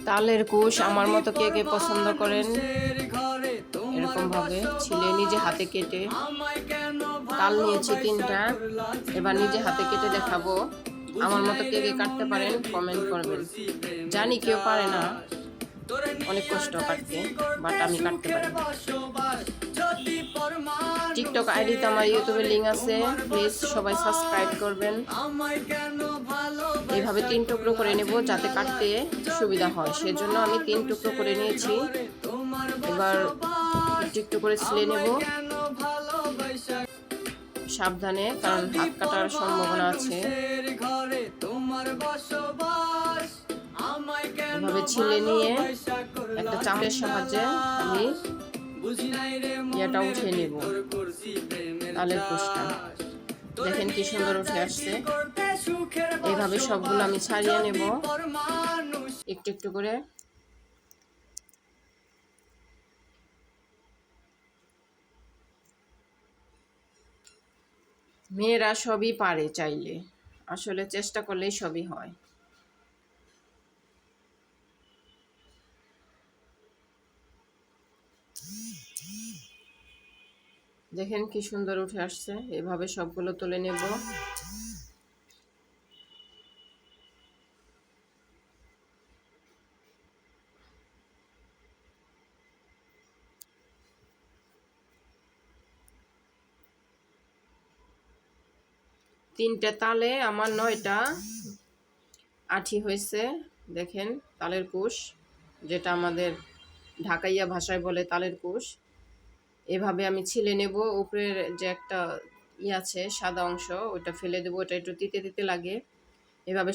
তালের কুশ আমার মতো কে কে পছন্দ করেন এরকম ভাবে ছিলে নিজে হাতে কেটে। তাল নিয়েছি 3টা, এবার নিজে হাতে কেটে দেখাবো। আমার মতো কে কে কাটতে পারেন কমেন্ট করবেন। জানি কেউ পারে না, অনেক কষ্ট কাটতে, বাট আমি কাটতে পারি। টিকটক আইডিতে আমার ইউটিউবের লিঙ্ক আছে, প্লিজ সবাই সাবস্ক্রাইব করবেন। এইভাবে 3 টুকরো করে নেব যাতে কাটতে সুবিধা হয়, সেজন্য আমি 3 টুকরো করে নিয়েছি। এবার একটু একটু করে ছিলে নেব সাবধানে, কারণ হাত কাটার সম্ভাবনা আছে। এভাবে ছিলে নিয়ে একটা চামচের সাহায্যে আমি এটা উঠে নেব তালের কুশটা। দেখেন কি সুন্দর উঠে আসছে। এইভাবে সবগুলো আমি ছাড়িয়ে নেব একটু একটু করে। মেয়েরা সবই পারে চাইলে, আসলে চেষ্টা করলেই সবই হয়। দেখেন কি সুন্দর উঠে আসছে। এভাবে সবগুলো তুলে নেব। তিনটে তালে আমার 9টা আঠি হয়েছে। দেখেন তালের কুশ, যেটা আমাদের ঢাকাইয়া ভাষায় বলে তালের কুশ। এভাবে আমি ছিলে নেব। উপরের যে একটা আছে সাদা অংশ, ওটা ফেলে দেবো, ওটা একটু তিতে তিতে লাগে। এভাবে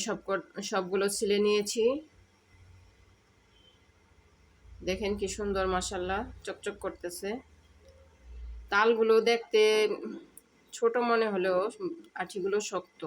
সবগুলো ছিলে নিয়েছি। দেখেন কি সুন্দর, মাশাআল্লাহ চকচক করতেছে। তালগুলো দেখতে ছোট মনে হলেও আঠিগুলো শক্ত।